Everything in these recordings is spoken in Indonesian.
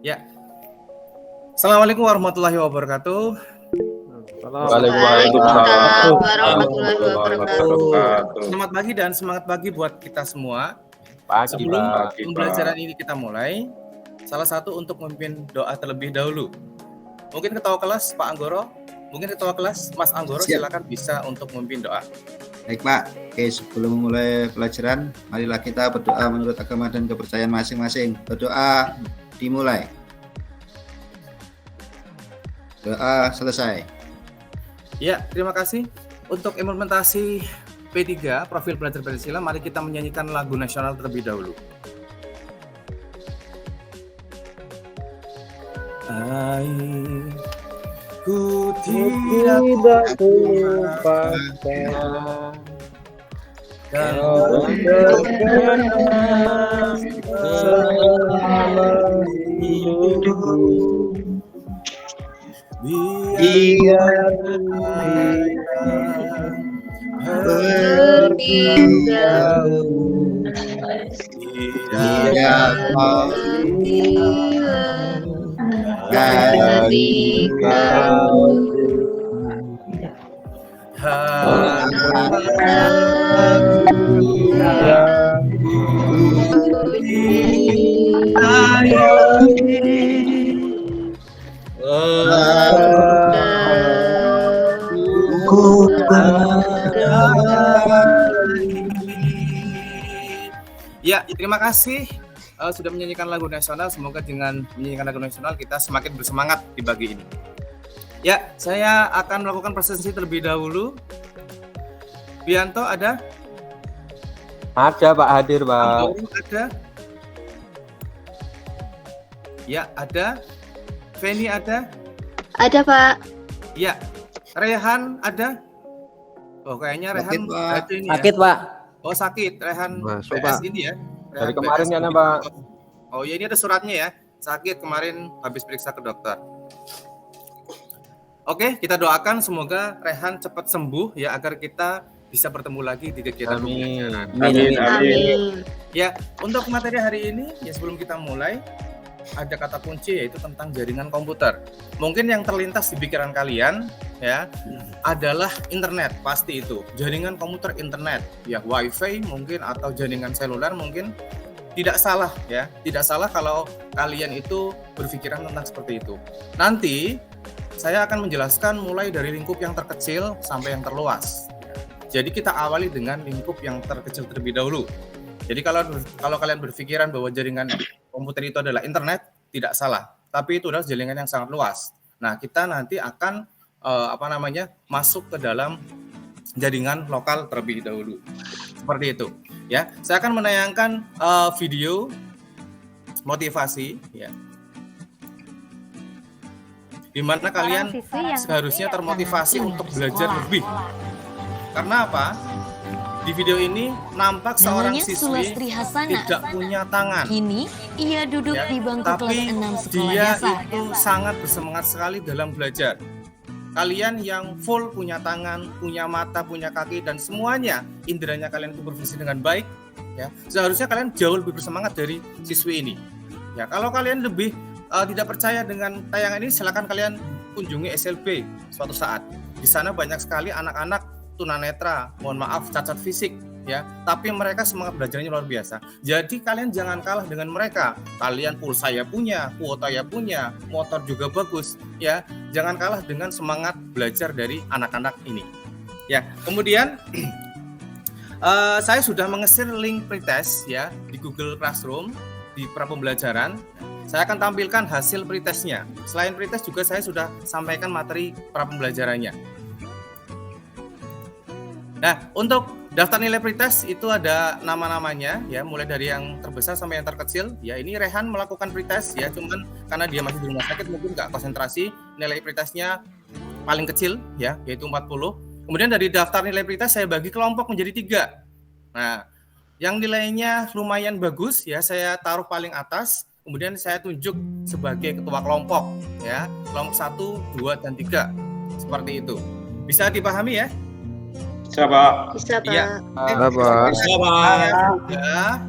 Ya. Assalamualaikum warahmatullahi wabarakatuh. Waalaikumsalam warahmatullahi wabarakatuh. Selamat pagi dan semangat pagi buat kita semua. Pagi, Sebelum Pak. pembelajaran ini kita mulai, salah satu untuk memimpin doa terlebih dahulu. Mungkin ketua kelas Pak Anggoro, mungkin ketua kelas Mas Anggoro, silakan bisa untuk memimpin doa. Baik Pak, oke, sebelum memulai pelajaran, marilah kita berdoa menurut agama dan kepercayaan masing-masing. Berdoa dimulai. Doa selesai. Ya, terima kasih. Untuk implementasi P3, profil belajar Pancasila, mari kita menyanyikan lagu nasional terlebih dahulu. Ku tidak lupakan kau benar selama hidupku. Biar bertinggal tidak Dari kau Ya, terima kasih sudah menyanyikan lagu nasional. Semoga dengan menyanyikan lagu nasional kita semakin bersemangat di pagi ini. Ya, saya akan melakukan presentasi terlebih dahulu. Bianto ada? Ada Pak, hadir Pak. Ada? Ya, ada. Feni ada? ada Pak. Ya. Rehan ada? Oh, kayaknya Rehan ada ini sakit ya. Pak. Oh, sakit. Rehan Masuk, PS Pak. ini ya. Dari kemarin ya, Pak. Oh ya, ini ada suratnya ya. Sakit kemarin habis periksa ke dokter. Oke, kita doakan semoga Rehan cepat sembuh ya, agar kita bisa bertemu lagi di kegiatan pembelajaran. Amin. Ya, untuk materi hari ini ya, sebelum kita mulai, ada kata kunci yaitu tentang jaringan komputer. Mungkin yang terlintas di pikiran kalian ya adalah internet, pasti itu. Jaringan komputer internet, ya WiFi mungkin atau jaringan seluler mungkin. Tidak salah ya, tidak salah kalau kalian itu berpikiran tentang seperti itu. Nanti saya akan menjelaskan mulai dari lingkup yang terkecil sampai yang terluas. Jadi kita awali dengan lingkup yang terkecil terlebih dahulu. Jadi kalau kalian berpikiran bahwa jaringan komputer itu adalah internet, tidak salah. Tapi itu adalah jaringan yang sangat luas. Nah, kita nanti akan masuk ke dalam jaringan lokal terlebih dahulu. Seperti itu. Ya, saya akan menayangkan video motivasi, ya, di mana kalian seharusnya termotivasi untuk belajar lebih. Karena apa? Di video ini nampak seorang siswi tidak punya tangan. Kini ia duduk di bangku tapi kelas 6 sekolah dia dasar. itu sangat bersemangat sekali dalam belajar. Kalian yang full punya tangan, punya mata, punya kaki, dan semuanya inderanya kalian itu berfungsi dengan baik, ya seharusnya kalian jauh lebih bersemangat dari siswi ini. Ya, kalau kalian lebih tidak percaya dengan tayangan ini, silakan kalian kunjungi SLB suatu saat. Di sana banyak sekali anak-anak tunanetra, mohon maaf cacat fisik, ya, tapi mereka semangat belajarnya luar biasa. Jadi kalian jangan kalah dengan mereka. Kalian pulsa ya punya, kuota ya punya, motor juga bagus, ya. Jangan kalah dengan semangat belajar dari anak-anak ini. Ya, kemudian saya sudah mengesir link pretest ya di Google Classroom di pra-pembelajaran. Saya akan tampilkan hasil pretestnya. Selain pretest juga saya sudah sampaikan materi pra-pembelajarannya. Nah, untuk daftar nilai pretest itu ada nama-namanya ya, mulai dari yang terbesar sampai yang terkecil. Ya, ini Rehan melakukan pretest ya, cuman karena dia masih di rumah sakit mungkin nggak konsentrasi, nilai pretestnya paling kecil ya, yaitu 40. Kemudian dari daftar nilai pretest saya bagi kelompok menjadi 3. Nah, yang nilainya lumayan bagus ya saya taruh paling atas, kemudian saya tunjuk sebagai ketua kelompok ya, kelompok 1, 2, dan 3. Seperti itu. Bisa dipahami ya? Bisa Pak. Ya, Pak.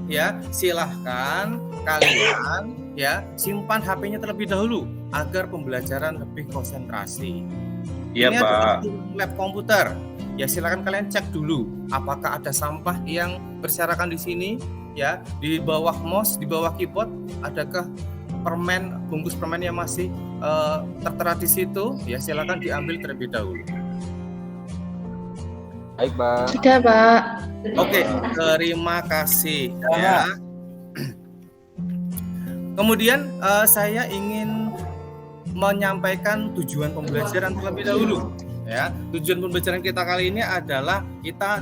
ya, silahkan kalian ya simpan HP-nya terlebih dahulu agar pembelajaran lebih konsentrasi. Iya, Ini Pak. adalah lab komputer. Ya silakan kalian cek dulu apakah ada sampah yang berserakan di sini, ya di bawah mouse, di bawah keyboard, adakah permen, bungkus permen yang masih tertera di situ, ya silakan diambil terlebih dahulu. Baik, Pak. Sudah, Pak. Oke, terima kasih ya. Kemudian saya ingin menyampaikan tujuan pembelajaran terlebih dahulu. Ya, tujuan pembelajaran kita kali ini adalah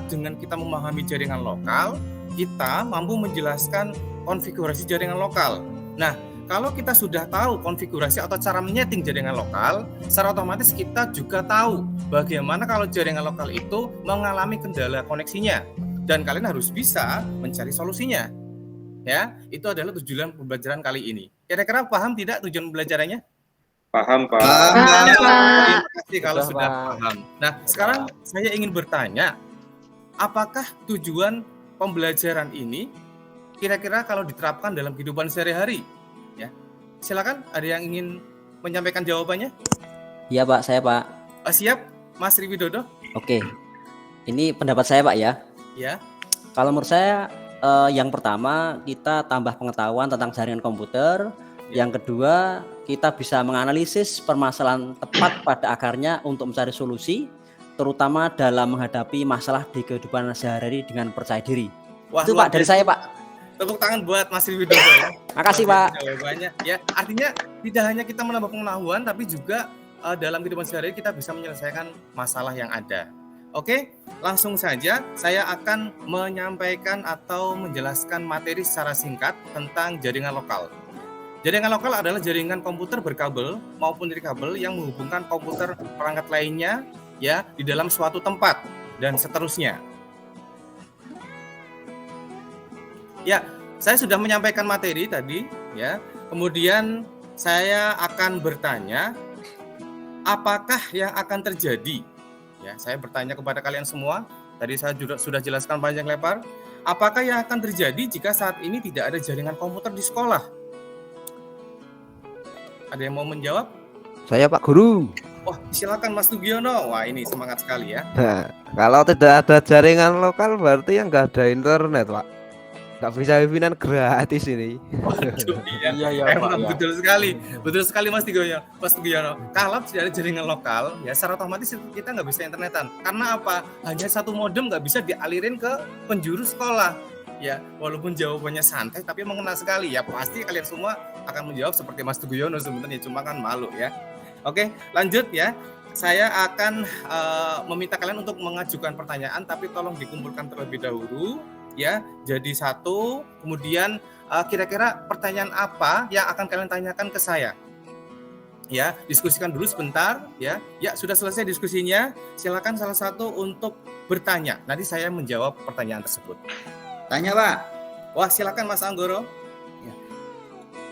dengan kita memahami jaringan lokal, kita mampu menjelaskan konfigurasi jaringan lokal. Nah, kalau kita sudah tahu konfigurasi atau cara menyeting jaringan lokal, secara otomatis kita juga tahu bagaimana kalau jaringan lokal itu mengalami kendala koneksinya, dan kalian harus bisa mencari solusinya. Ya, itu adalah tujuan pembelajaran kali ini. Kira-kira paham tidak tujuan pembelajarannya? Paham, Pak. Paham, Paham, Pak. Terima kasih kalau Sudah, sudah Pak. paham. Nah, sekarang saya ingin bertanya, apakah tujuan pembelajaran ini kira-kira kalau diterapkan dalam kehidupan sehari-hari? Ya, silakan. Ada yang ingin menyampaikan jawabannya? Iya Pak, saya Pak. Siap, Mas Riwidodo? Oke, ini pendapat saya Pak ya. Ya, Kalau menurut saya yang pertama kita tambah pengetahuan tentang jaringan komputer. Yang kedua kita bisa menganalisis permasalahan tepat pada akarnya untuk mencari solusi, terutama dalam menghadapi masalah di kehidupan sehari-hari dengan percaya diri. wah, Itu luar Pak dari biasa. saya Pak. Tepuk tangan buat Mas Riwidodo ya. Makasih Luar Pak. biasa jawabannya. Ya, artinya tidak hanya kita menambah pengetahuan, tapi juga dalam kehidupan sehari-hari kita bisa menyelesaikan masalah yang ada. Oke, langsung saja saya akan menyampaikan atau menjelaskan materi secara singkat tentang jaringan lokal. Jaringan lokal adalah jaringan komputer berkabel maupun nirkabel yang menghubungkan komputer perangkat lainnya ya di dalam suatu tempat dan seterusnya. Ya, saya sudah menyampaikan materi tadi ya. Kemudian saya akan bertanya apakah yang akan terjadi? Ya, saya bertanya kepada kalian semua. Tadi saya juga sudah jelaskan panjang lebar. Apakah yang akan terjadi jika saat ini tidak ada jaringan komputer di sekolah? Ada yang mau menjawab? Saya Pak Guru. Wah, silakan Mas Tugiono. Wah, ini semangat sekali ya. Nah, kalau tidak ada jaringan lokal berarti yang nggak ada internet, Pak. Nggak bisa webinan gratis ini. Waduh, iya. Iya, Emang Pak, ya. betul sekali Mas Tugiono. Kalau tidak ada jaringan lokal, ya secara otomatis kita nggak bisa internetan. Karena apa? Hanya satu modem nggak bisa dialirin ke penjuru sekolah. Ya, walaupun jawabannya santai, tapi mengena sekali. Ya pasti kalian semua akan menjawab seperti Mas Tugiono sebenarnya, cuma kan malu ya. Oke, lanjut ya. Saya akan meminta kalian untuk mengajukan pertanyaan, tapi tolong dikumpulkan terlebih dahulu. Ya, jadi satu. Kemudian kira-kira pertanyaan apa yang akan kalian tanyakan ke saya? Ya, diskusikan dulu sebentar. Ya, sudah selesai diskusinya. Silakan salah satu untuk bertanya. Nanti saya menjawab pertanyaan tersebut. Tanya, Pak. Wah, silakan Mas Anggoro.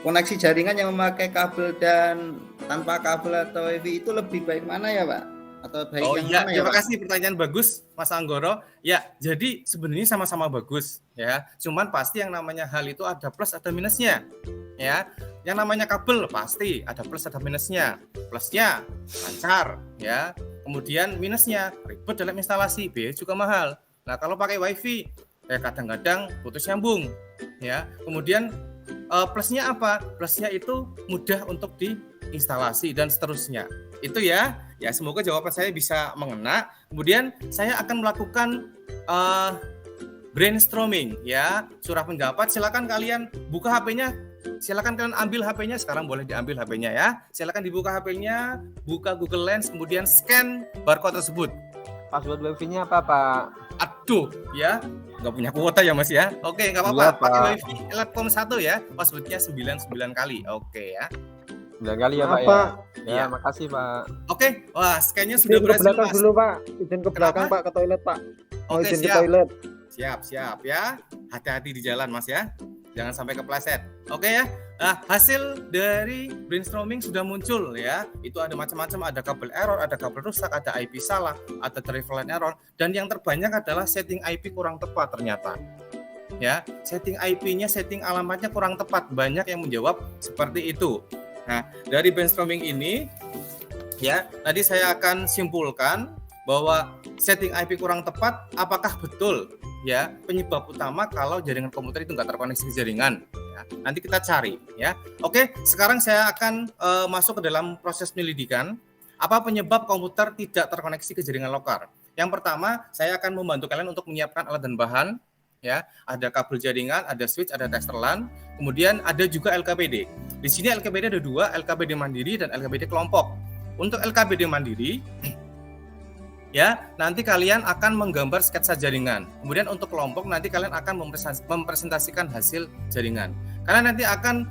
Koneksi jaringan yang memakai kabel dan tanpa kabel atau WiFi itu lebih baik mana ya, Pak? Atau baik Oh yang iya, mana ya, terima Pak? kasih pertanyaan bagus Mas Anggoro. Ya, jadi sebenarnya sama-sama bagus ya. Cuman pasti yang namanya hal itu ada plus ada minusnya. Ya. Yang namanya kabel pasti ada plus ada minusnya. Plusnya lancar ya. Kemudian minusnya ribet dalam instalasi, biaya juga mahal. Nah, kalau pakai WiFi kadang-kadang putus nyambung ya. Kemudian plusnya apa? Plusnya itu mudah untuk diinstalasi dan seterusnya. Itu ya. Ya, semoga jawaban saya bisa mengena. Kemudian saya akan melakukan brainstorming ya, surah pendapat. Silakan kalian buka HP-nya. Silakan kalian ambil HP-nya, sekarang boleh diambil HP-nya ya. Silakan dibuka HP-nya, buka Google Lens, kemudian scan barcode tersebut. Password wifi-nya apa, Pak? Aduh, ya, nggak punya kuota ya Mas ya. Oke, nggak apa-apa. Iya, Pakai Pak. WiFi Elatcom 1 ya. Passwordnya 99 kali. Oke ya. 9 kali ya, Pak ya. Apa? Ya, Iya. makasih, Pak. Oke, wah, scan-nya sudah Izin ke berhasil belakang Mas. dulu, Pak. Izin ke belakang, Kenapa? Pak, ke toilet, Pak. Mau Oke, izin ke siap. toilet. Siap ya. Hati-hati di jalan Mas ya. Jangan sampai kepleset. Oke ya. Nah, hasil dari brainstorming sudah muncul ya. Itu ada macam-macam, ada kabel error, ada kabel rusak, ada IP salah, ada travel line error, dan yang terbanyak adalah setting IP kurang tepat ternyata. ya. Setting IP-nya, setting alamatnya kurang tepat. Banyak yang menjawab seperti itu. Nah, dari brainstorming ini ya, tadi saya akan simpulkan bahwa setting IP kurang tepat apakah betul ya penyebab utama kalau jaringan komputer itu nggak terkoneksi ke jaringan. Ya, nanti kita cari ya. Oke, sekarang saya akan masuk ke dalam proses penyelidikan. Apa penyebab komputer tidak terkoneksi ke jaringan lokal? Yang pertama, saya akan membantu kalian untuk menyiapkan alat dan bahan. Ya, ada kabel jaringan, ada switch, ada tester LAN, kemudian ada juga LKPD. Di sini LKPD ada dua, LKPD mandiri dan LKPD kelompok. Untuk LKPD mandiri, ya nanti kalian akan menggambar sketsa jaringan. Kemudian untuk kelompok nanti kalian akan mempresentasikan hasil jaringan. Kalian nanti akan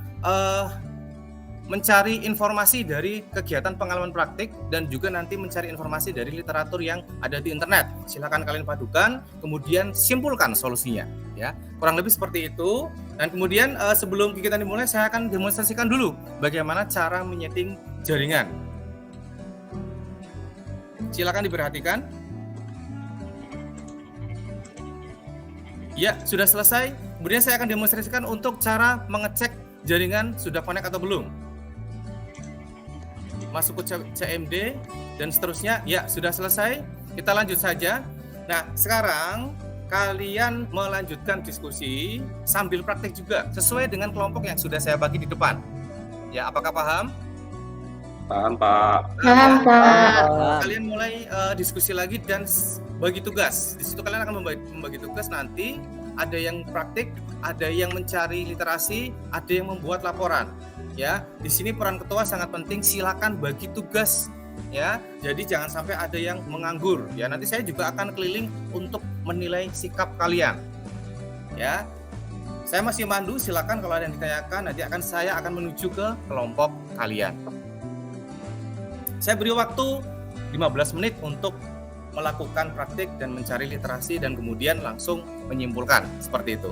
mencari informasi dari kegiatan pengalaman praktik dan juga nanti mencari informasi dari literatur yang ada di internet. Silakan kalian padukan, kemudian simpulkan solusinya. Ya, kurang lebih seperti itu. Dan kemudian sebelum kegiatan dimulai, saya akan demonstrasikan dulu bagaimana cara menyeting jaringan. Silakan diperhatikan. Ya, sudah selesai. Kemudian saya akan demonstrasikan untuk cara mengecek jaringan sudah connect atau belum. Masuk ke CMD dan seterusnya. Ya, sudah selesai. Kita lanjut saja. Nah, sekarang kalian melanjutkan diskusi sambil praktek juga sesuai dengan kelompok yang sudah saya bagi di depan. Ya, apakah paham? Paham, Pak. Paham, Pak. Kalian mulai diskusi lagi dan bagi tugas. Di situ kalian akan membagi tugas nanti. Ada yang praktik, ada yang mencari literasi, ada yang membuat laporan. Ya, di sini peran ketua sangat penting. Silakan bagi tugas. Ya, jadi jangan sampai ada yang menganggur. Ya, nanti saya juga akan keliling untuk menilai sikap kalian. Ya, saya masih mandu. Silakan kalau ada yang ditanyakan, nanti saya akan menuju ke kelompok kalian. Saya beri waktu 15 menit untuk melakukan praktik dan mencari literasi dan kemudian langsung menyimpulkan seperti itu.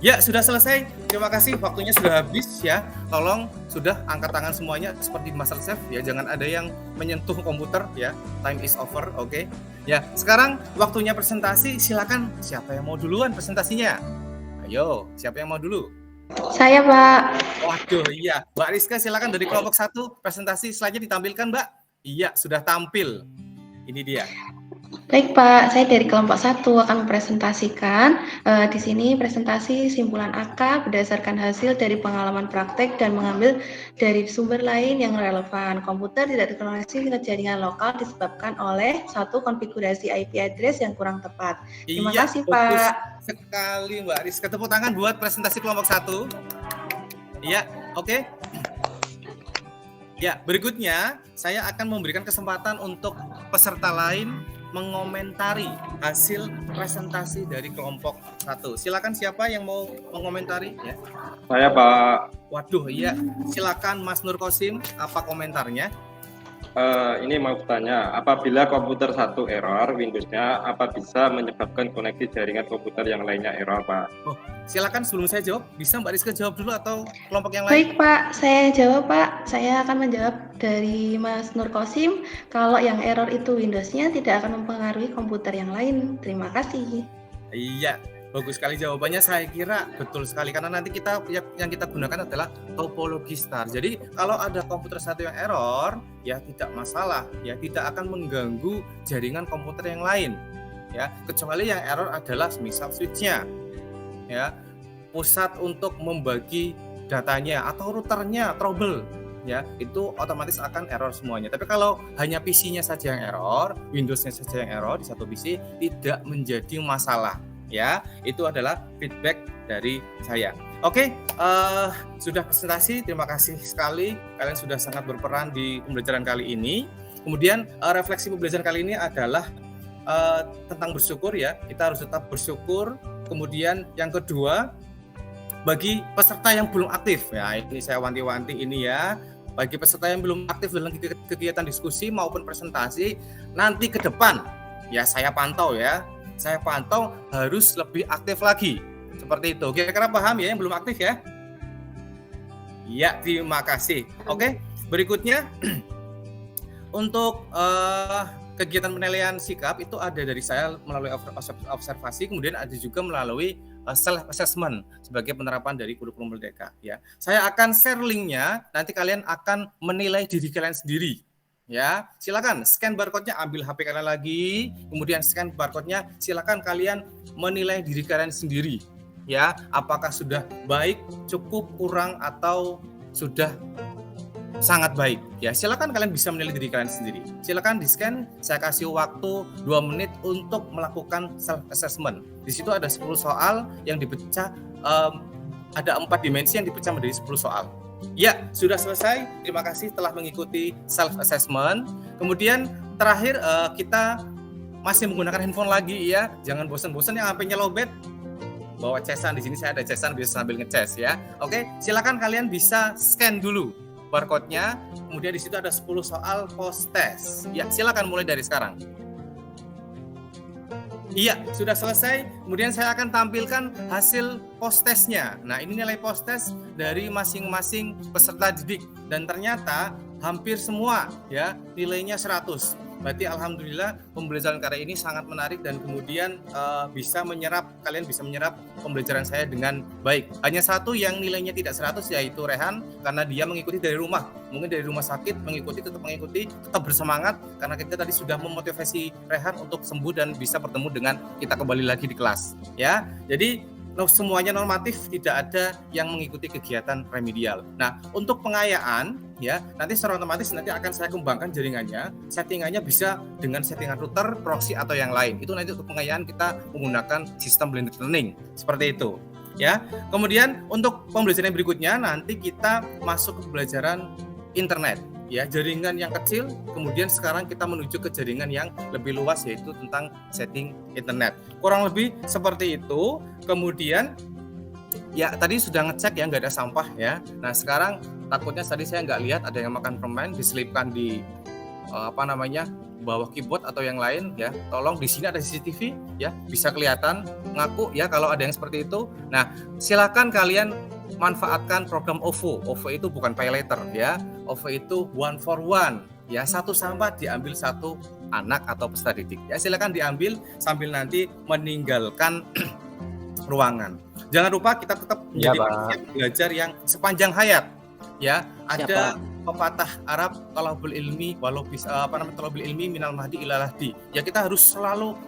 Ya, sudah selesai. Terima kasih, waktunya sudah habis ya. Tolong sudah angkat tangan semuanya seperti MasterChef ya, jangan ada yang menyentuh komputer ya. Time is over, oke. Ya, sekarang waktunya presentasi. Silakan, siapa yang mau duluan presentasinya? Ayo, siapa yang mau dulu? Saya, Pak. Waduh, iya. Mbak Rizka silakan dari kelompok 1, presentasi slide-nya ditampilkan, Mbak. Iya, sudah tampil. Ini dia. Baik, Pak. Saya dari kelompok 1 akan mempresentasikan di sini presentasi simpulan AK berdasarkan hasil dari pengalaman praktek dan mengambil dari sumber lain yang relevan. Komputer tidak terkoneksi ke jaringan lokal disebabkan oleh satu konfigurasi IP address yang kurang tepat. Terima kasih, Pak. Sekali, Mbak Rizka. Tepuk tangan buat presentasi kelompok 1. Iya, oke. Ya, berikutnya saya akan memberikan kesempatan untuk peserta lain mengomentari hasil presentasi dari kelompok 1. Silakan siapa yang mau mengomentari ya. Saya, Pak. Waduh, iya. Silakan Mas Nur Kosim, apa komentarnya? Ini mau bertanya, apabila komputer satu error, Windows-nya apa bisa menyebabkan koneksi jaringan komputer yang lainnya error, Pak? Oh, silakan sebelum saya jawab, bisa Mbak Rizka jawab dulu atau kelompok yang lain? Baik, Pak. Saya jawab, Pak. Saya akan menjawab dari Mas Nur Kosim. Kalau yang error itu Windows-nya tidak akan mempengaruhi komputer yang lain. Terima kasih. Iya, bagus sekali jawabannya. Saya kira betul sekali karena nanti yang kita gunakan adalah topologi star. Jadi kalau ada komputer satu yang error, ya tidak masalah, ya tidak akan mengganggu jaringan komputer yang lain. Ya, kecuali yang error adalah misal switch-nya. Ya, pusat untuk membagi datanya atau routernya trouble. Ya, itu otomatis akan error semuanya. Tapi kalau hanya PC-nya saja yang error, Windows-nya saja yang error di satu PC, tidak menjadi masalah. Ya, itu adalah feedback dari saya. Oke, sudah presentasi. Terima kasih sekali. Kalian sudah sangat berperan di pembelajaran kali ini. Kemudian refleksi pembelajaran kali ini adalah tentang bersyukur ya. Kita harus tetap bersyukur. Kemudian yang kedua, bagi peserta yang belum aktif ya, ini saya wanti-wanti ini ya. Bagi peserta yang belum aktif dalam kegiatan diskusi maupun presentasi, nanti ke depan ya saya pantau ya. Saya pantau harus lebih aktif lagi. Seperti itu. Kira-kira paham ya yang belum aktif ya? Iya, terima kasih. Oke, berikutnya untuk kegiatan penilaian sikap itu ada dari saya melalui observasi, kemudian ada juga melalui self assessment sebagai penerapan dari kurikulum Merdeka. Ya, saya akan share linknya. Nanti kalian akan menilai diri kalian sendiri. Ya, silakan scan barcode-nya, ambil HP kalian lagi, kemudian scan barcode-nya. Silakan kalian menilai diri kalian sendiri. Ya, apakah sudah baik, cukup, kurang, atau sudah sangat baik. Ya, silakan kalian bisa menilai diri kalian sendiri. Silakan di-scan, saya kasih waktu 2 menit untuk melakukan self assessment. Di situ ada 10 soal yang dipecah, ada 4 dimensi yang dipecah menjadi 10 soal. Ya, sudah selesai. Terima kasih telah mengikuti self assessment. Kemudian terakhir kita masih menggunakan handphone lagi ya. Jangan bosan-bosan yang HP-nya lowbat. Bawa cesan, di sini saya ada cesan bisa sambil ngeces ya. Oke, silakan kalian bisa scan dulu barcode-nya, kemudian di situ ada 10 soal post test. Ya, silakan mulai dari sekarang. Iya, sudah selesai. Kemudian saya akan tampilkan hasil post test-nya. Nah, ini nilai post test dari masing-masing peserta didik dan ternyata hampir semua ya nilainya 100. Berarti alhamdulillah pembelajaran karya ini sangat menarik dan kemudian kalian bisa menyerap pembelajaran saya dengan baik. Hanya satu yang nilainya tidak 100 yaitu Rehan, karena dia mengikuti dari rumah. Mungkin dari rumah sakit tetap bersemangat karena kita tadi sudah memotivasi Rehan untuk sembuh dan bisa bertemu dengan kita kembali lagi di kelas. Ya, jadi semuanya normatif, tidak ada yang mengikuti kegiatan remedial. Nah, untuk pengayaan ya, nanti secara otomatis nanti akan saya kembangkan jaringannya, settingannya bisa dengan settingan router, proxy atau yang lain. Itu nanti untuk pengayaan kita menggunakan sistem blended learning seperti itu. Ya. Kemudian untuk pembelajaran berikutnya nanti kita masuk ke pembelajaran internet. Ya, jaringan yang kecil, kemudian sekarang kita menuju ke jaringan yang lebih luas yaitu tentang setting internet. Kurang lebih seperti itu. Kemudian ya tadi sudah ngecek ya nggak ada sampah ya. Nah sekarang takutnya tadi saya nggak lihat ada yang makan permen diselipkan di bawah keyboard atau yang lain ya. Tolong di sini ada CCTV ya, bisa kelihatan ngaku ya kalau ada yang seperti itu. Nah silakan kalian manfaatkan program OVO. OVO itu bukan pay later ya. OVO itu one for one. Ya, satu sampah diambil satu anak atau peserta didik. Ya, silakan diambil sambil nanti meninggalkan ruangan. Jangan lupa kita tetap menjadi manusia belajar yang sepanjang hayat. Ya, ada pepatah Arab talabul ilmi talabul ilmi minal mahdi ilal lahdi. Ya, kita harus selalu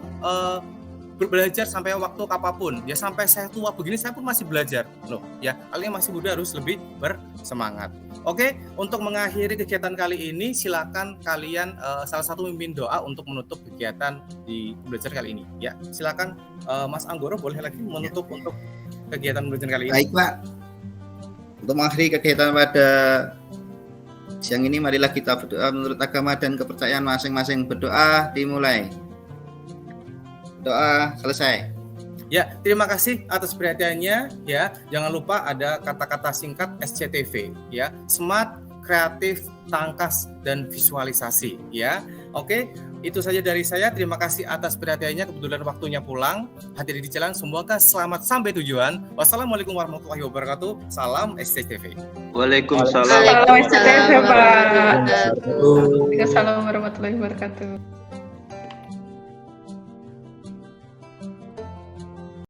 belajar sampai waktu apapun ya, sampai saya tua begini saya pun masih belajar loh ya. Kalian masih muda harus lebih bersemangat. Oke, untuk mengakhiri kegiatan kali ini silakan kalian salah satu mimpin doa untuk menutup kegiatan di belajar kali ini ya. Silakan Mas Anggoro boleh lagi menutup untuk kegiatan belajar kali ini. Baik Pak, untuk mengakhiri kegiatan pada siang ini marilah kita berdoa menurut agama dan kepercayaan masing-masing. Berdoa dimulai. Doa selesai. Ya, terima kasih atas perhatiannya ya. Jangan lupa ada kata-kata singkat SCTV ya. Smart, kreatif, tangkas dan visualisasi ya. Oke, itu saja dari saya. Terima kasih atas perhatiannya. Kebetulan waktunya pulang. Hati-hati di jalan. Semoga selamat sampai tujuan. Wassalamualaikum warahmatullahi wabarakatuh. Salam SCTV. Waalaikumsalam. Waalaikumsalam warahmatullahi wabarakatuh.